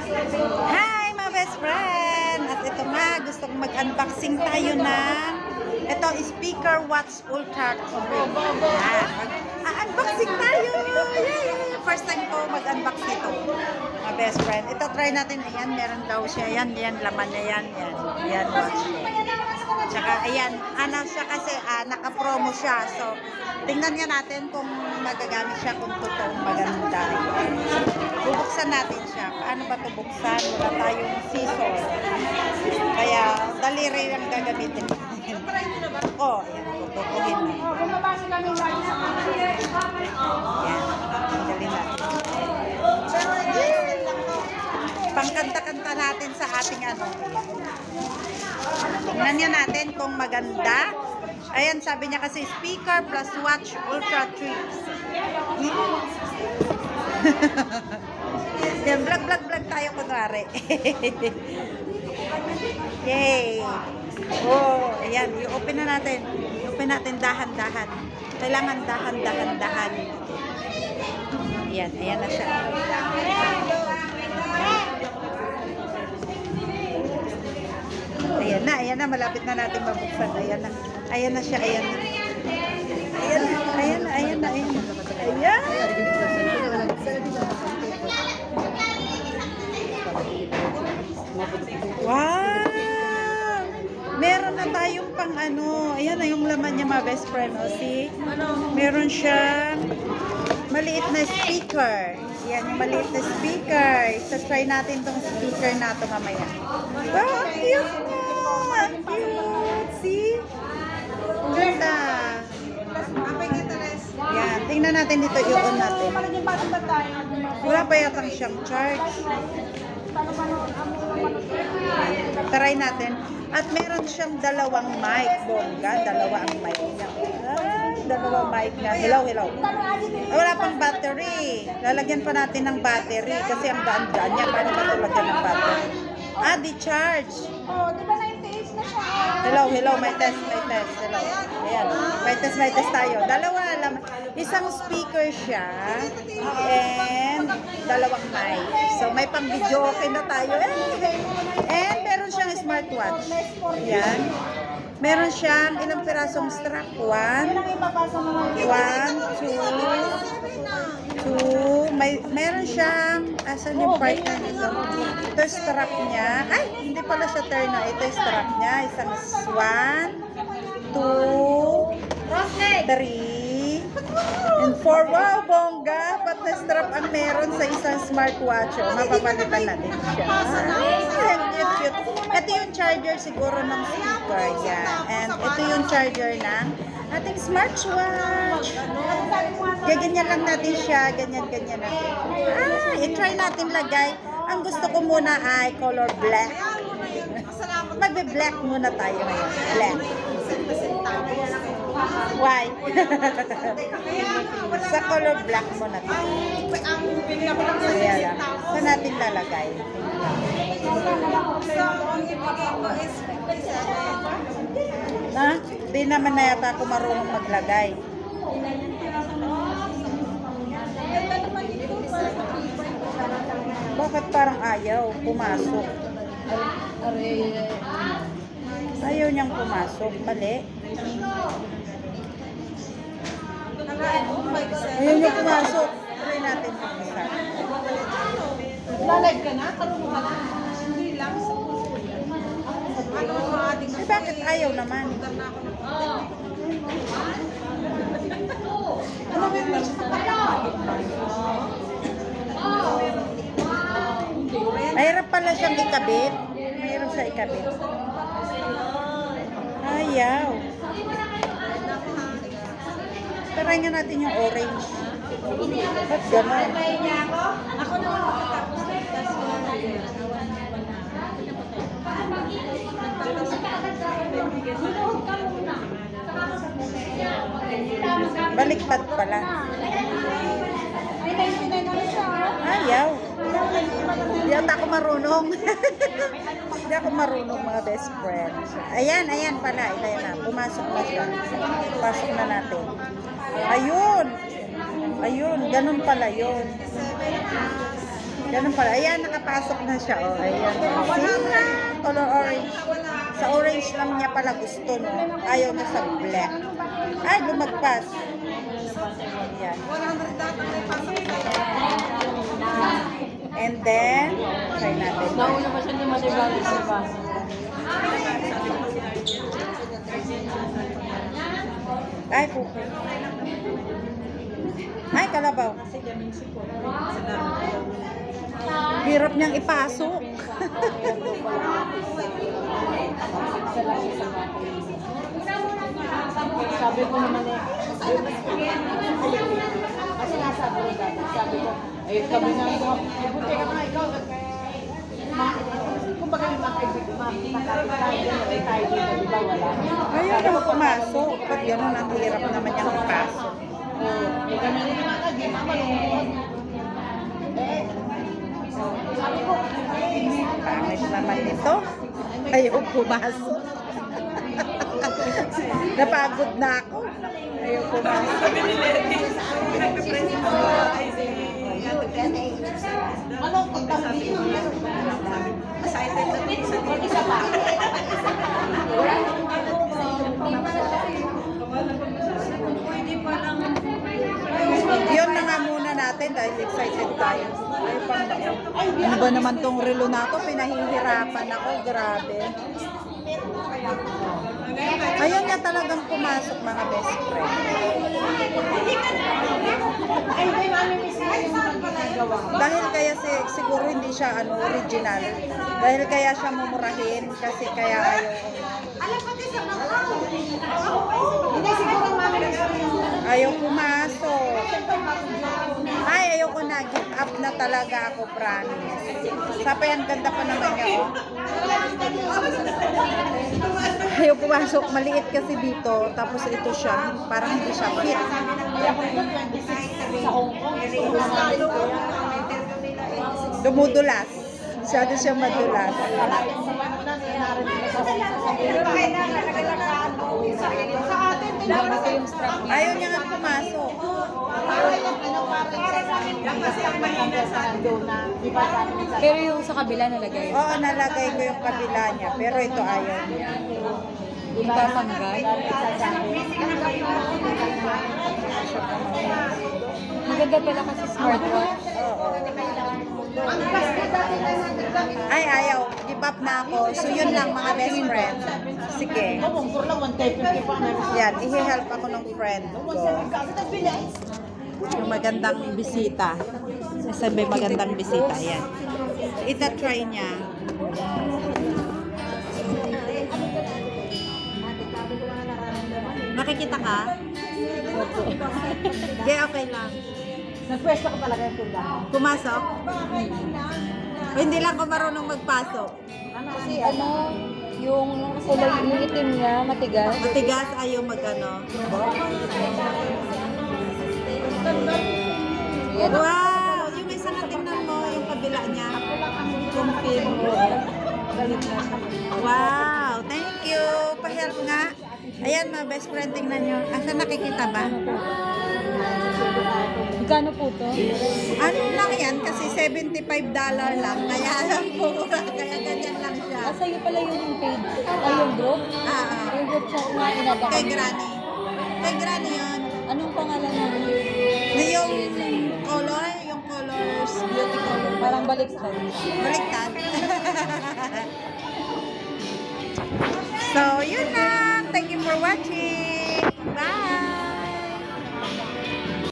Hi, my best friend! At ito nga, gusto kong mag-unboxing tayo ng ito, speaker watch ultra 3. Unboxing tayo! Yay! First time ko mag-unbox nito, my best friend. Ito, try natin. Ayan, meron daw siya. Yan, laman niya yan. Yan, watch ko. Tsaka, ayan, ano siya kasi, naka-promo siya. So, tingnan nga natin kung magagamit siya, kung totoong maganda. Bubuksan natin siya. Paano ba ito buksan? Wala tayong scissors. Kaya, daliri lang gagamitin. Oh, ayan, tutukuhin na. Ayan, galing natin. Pangkanta-kanta natin sa ating ano. Tingnan niya natin kung maganda. Ayan, sabi niya kasi speaker plus watch ultra 3. Yan, vlog tayo kunwari. Yay! Oh, ayan, i-open na natin. I-open natin dahan-dahan. Kailangan dahan-dahan. Ayan na siya. Ayan na, malapit na natin mabuksan. Ayan na siya, ayan na. Ayan na. Wow! Meron na tayong pang ano. Ayan na yung laman niya, my best friend. O, see? Meron siyang maliit na speaker. Yan, yung maliit na speaker. Isa-try natin tong speaker na ito mamaya. Wow, ang cute na! Ang cute! See? Ganda! Yan, tingnan natin dito. I-on natin. Wala pa yatang siyang charge. Try natin. At meron siyang dalawang mic, bongga. Dalawang mic niya. Dalawang mic nga. Hello. Wala pang battery. Lalagyan pa natin ng battery kasi ang daan-daan niya. Paano ba ito lagyan ng battery? Di charge. Di ba 98 na siya? Hello. May test. Hello. Ayan. May test tayo. Dalawa lang. Isang speaker siya. And dalawang mic. So, may pang video okay na tayo. And meron siyang smartwatch. Yan. Meron siyang ilang pirasong strap. 1, 2, 2. Meron siyang, asan yung part na nito? Ito yung strap niya. Ay, hindi pala siya turn na. Ito yung strap niya. Isang 1, 2, 3, and 4. Wow, bongga! Pat na strap ang meron sa isang smartwatch. Mapapalitan natin siya. Cute. Ito yung charger siguro ng speaker. Yan. And ito yung charger ng ating smartwatch. Ganyan lang natin siya. Ganyan natin. I-try natin lagay. Ang gusto ko muna ay color black. Magbe-black muna tayo ngayon. Black. Why? Sa color black muna tayo. Kaya lang. Saan natin lalagay? Di naman na yata ako marunong maglagay. Bakit parang ayaw pumasok? Ayaw niyang pumasok. Mali. Ayaw niyang pumasok. Try natin mag-isa. Lalag ka na? Karunong ka na? Hindi lang. Bakit ayaw naman? Mahirap pala siyang ikabit. Mahirap siya ikabit. Ayaw. Try nga natin yung orange. Ba't gano'n? Ako naman. Baliktad pala. Ay, 99 na siya. Ayaw. Hindi ako marunong. Hindi ako marunong, mga best friends. Ayan pala. Ayan na. Pumasok na siya. Pasok na natin. Ayun, ganun pala yun. Ganun pala. Ayan, nakapasok na siya. Oh, ayan. Sina, color orange. Sa orange lang niya pala gusto, no? Ayaw niya sa black. Ay, lumagpas. Ayan. And then, try natin. Nauna pa siya ni Matibalis sa baso. Ay, pupo. Ay, kalabaw. Hirap niyang ipasok. Sabi ko naman kasi nasa abroad dati. Sabi ko, kami nga buti ka na ikaw. Kung baga yung mga kaibigan, tayo dito, di ba wala? Ayaw naman pumasok. Pag gano'n, ang hirap naman niyang ipasok. Kami rin naman lagi, malungkot. Sabi ko, Pangit naman nito. Ayaw pumasok. Napagod na ako. Ayaw pumasok. malungkot kami dito. Isa pa. Yun na nga muna natin dahil excited tayo. Ay, pang ano ba naman tong relo na to? Pinahihirapan ako. Grabe. Ayaw niya talagang pumasok, mga best friend. Dahil kaya siguro hindi siya original. Dahil kaya siya mumurahin kasi kaya ayaw pumasok. Ay, ayaw ko na. Give up na talaga ako, promise. Sapay, ang ganda pa naman niya, oh. Ayaw pumasok. Maliit kasi dito. Tapos ito siya. Parang hindi siya fit. Sa Hong Kong, Dumudulas. Masyado siya madulas. Ayaw niya nga pumasok. Pero yung sa kabila nalagay. Oo, nalagay ko yung kabila niya. Pero ito ayaw niya. Yung tatanggal. Maganda pala kasi smartwatch. Oo. Ay, ayaw. Give up na ako. So, yun lang, mga best friend. Sige. Yan, i-help ako ng friend ko. Yung magandang bisita. Sabi magandang bisita. Yan. Ita-try niya. Makikita ka? Okay, okay lang. Nagpwesto ko talaga yung tindahan. Pumasok? O, hindi lang ko marunong magpasok. Kasi yung kulay, yung itim niya, matigas. Matigas, ayaw magano. Wow! Yung isa na tingnan mo, yung kabila niya. Yung film. Wow! Thank you! Pa-help nga. Ayan, mga best friend, tingnan nyo. Asa nakikita ba? Magkano po to? Ano lang yan? Kasi $75 lang. Kaya alam po, kaya ganyan lang siya. Sa'yo pala yung page. Ay, yung group? Yung group siya nga inabang. Kay Granny. Kay Granny yun. Anong pangalan mo? Na yung color, yung colors, beauty color. Parang baliktad. Baliktad. So, yun lang. Thank you for watching.